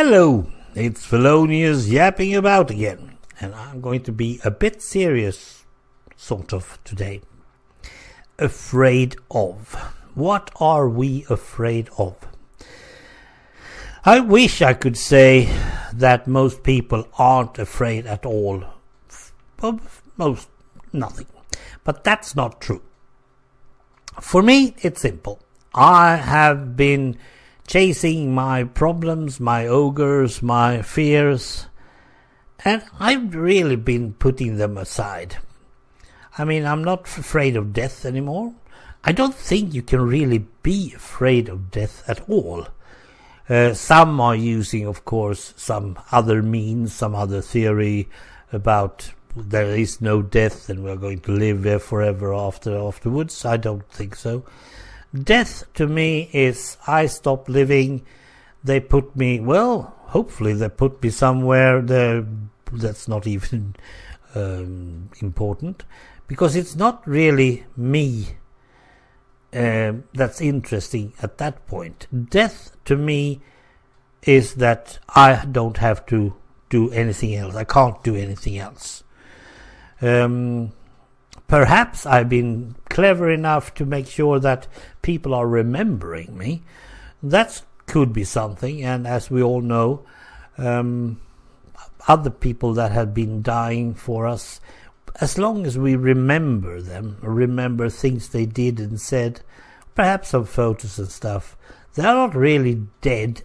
Hello, it's Fellonius yapping about again, and I'm going to be a bit serious, sort of, today. Afraid of. What are we afraid of? I wish I could say that most people aren't afraid at all of most nothing, but that's not true. For me, it's simple. I have been chasing my problems, my ogres, my fears, and I've really been putting them aside. I mean, I'm not afraid of death anymore. I don't think you can really be afraid of death at all. Some are using, of course, some other means, some other theory about there is no death and we're going to live there forever afterwards. I don't think so. Death to me is I stop living, they put me, well, hopefully they put me somewhere there that's not even important, because it's not really me that's interesting at that point. Death to me is that I don't have to do anything else. I can't do anything else. Perhaps I've been clever enough to make sure that people are remembering me. That could be something, and as we all know, other people that have been dying for us, as long as we remember them, remember things they did and said, perhaps some photos and stuff, they're not really dead,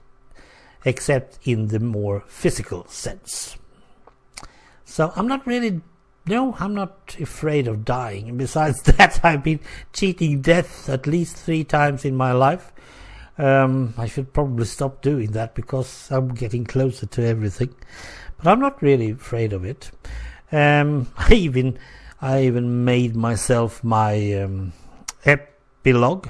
except in the more physical sense. So I'm not really... No, I'm not afraid of dying. And besides that, I've been cheating death at least 3 times in my life. I should probably stop doing that because I'm getting closer to everything. But I'm not really afraid of it. I even made myself my epilogue,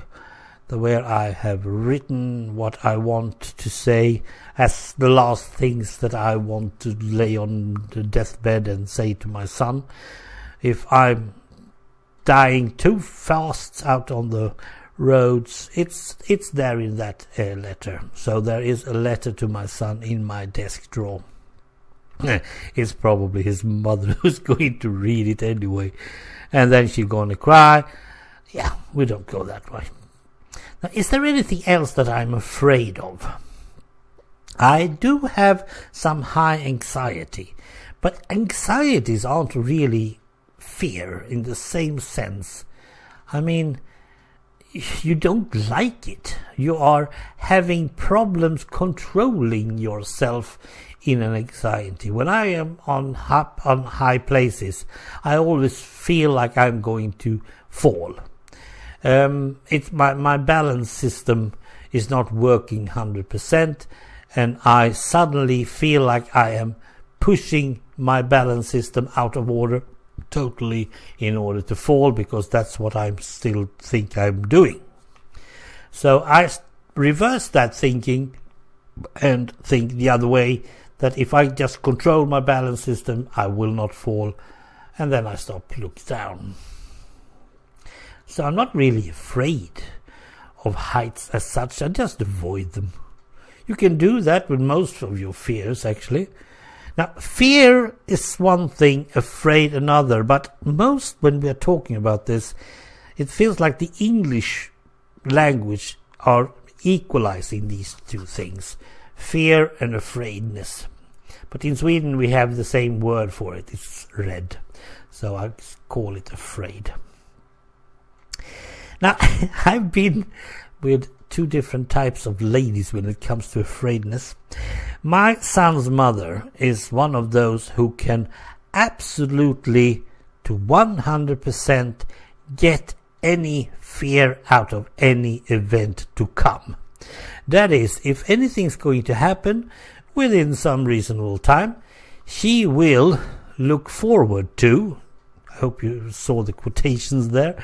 where I have written what I want to say as the last things that I want to lay on the deathbed and say to my son. If I'm dying too fast out on the roads, it's there in that letter. So there is a letter to my son in my desk drawer. It's probably his mother who's going to read it anyway, and then she's going to cry. Yeah, we don't go that way. Now, is there anything else that I'm afraid of? I do have some high anxiety, but anxieties aren't really fear in the same sense. I mean, you don't like it. You are having problems controlling yourself in an anxiety. When I am on high places, I always feel like I'm going to fall. It's my balance system is not working 100%, and I suddenly feel like I am pushing my balance system out of order totally in order to fall, because that's what I still think I'm doing. So I reverse that thinking and think the other way, that if I just control my balance system, I will not fall, and then I stop, look down. So I'm not really afraid of heights as such. I just avoid them. You can do that with most of your fears, actually. Now, fear is one thing, afraid another, but most, when we are talking about this, it feels like the English language are equalizing these two things, fear and afraidness. But in Sweden we have the same word for it, it's red, so I call it afraid. Now, I've been with 2 different types of ladies when it comes to afraidness. My son's mother is one of those who can absolutely, to 100%, get any fear out of any event to come. That is, if anything's going to happen within some reasonable time, she will look forward to, I hope you saw the quotations there,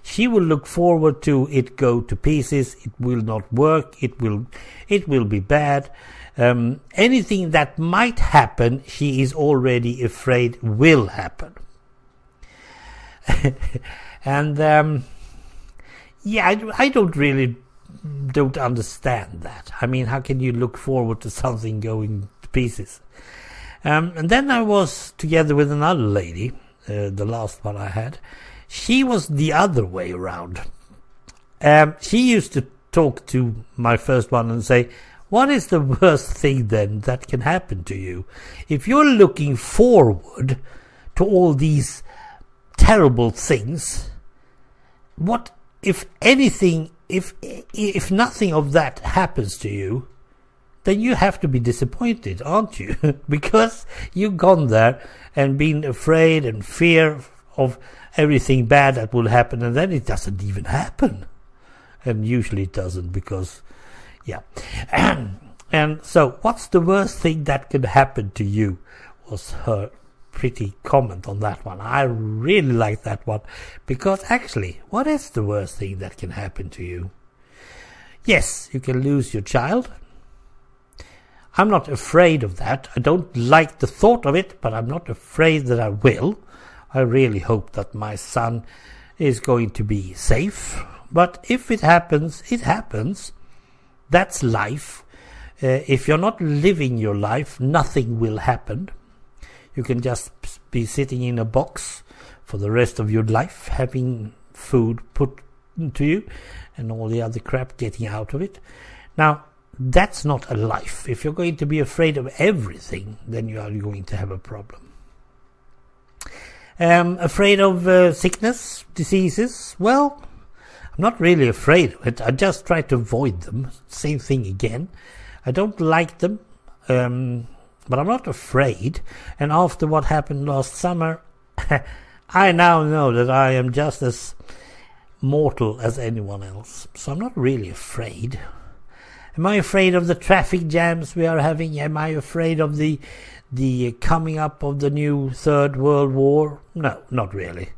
she will look forward to it go to pieces, it will not work, it will be bad. Anything that might happen, she is already afraid will happen. And yeah, I don't really don't understand that. I mean, how can you look forward to something going to pieces? And then I was together with another lady, the last one I had. She was the other way around. She used to talk to my first one and say, what is the worst thing then that can happen to you? If you're looking forward to all these terrible things, what if anything, if nothing of that happens to you, then you have to be disappointed, aren't you? Because you've gone there and been afraid and fear of everything bad that will happen, and then it doesn't even happen. And usually it doesn't, because, yeah. And so, what's the worst thing that could happen to you? Was her pretty comment on that one. I really like that one, because actually, what is the worst thing that can happen to you? Yes, you can lose your child. I'm not afraid of that. I don't like the thought of it, but I'm not afraid that I will. I really hope that my son is going to be safe. But if it happens, it happens. That's life. If you're not living your life, nothing will happen. You can just be sitting in a box for the rest of your life, having food put to you and all the other crap getting out of it. Now, that's not a life. If you're going to be afraid of everything, then you are going to have a problem. Afraid of sickness, diseases? Well, I'm not really afraid of it. I just try to avoid them. Same thing again. I don't like them, but I'm not afraid. And after what happened last summer, I now know that I am just as mortal as anyone else. So I'm not really afraid. Am I afraid of the traffic jams we are having? Am I afraid of the coming up of the new Third World War? No, not really.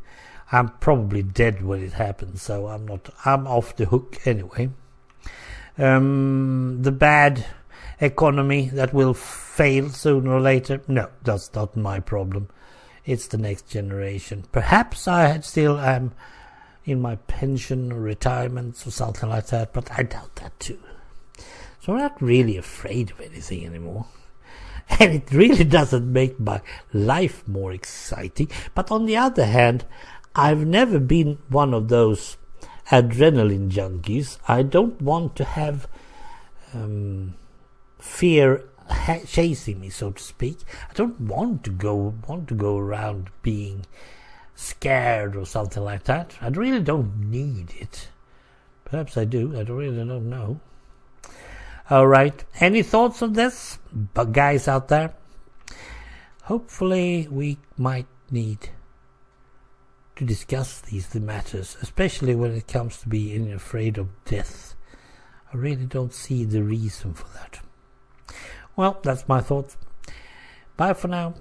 I'm probably dead when it happens, so I'm off the hook anyway. The bad economy that will fail sooner or later? No, that's not my problem. It's the next generation. Perhaps I still am in my pension or retirement or something like that, but I doubt that too. So I'm not really afraid of anything anymore. And it really doesn't make my life more exciting. But on the other hand, I've never been one of those adrenaline junkies. I don't want to have fear chasing me, so to speak. I don't want to go around being scared or something like that. I really don't need it. Perhaps I do. I really don't know. All right. Any thoughts on this, guys out there? Hopefully we might need to discuss these matters, especially when it comes to being afraid of death. I really don't see the reason for that. Well, that's my thoughts. Bye for now.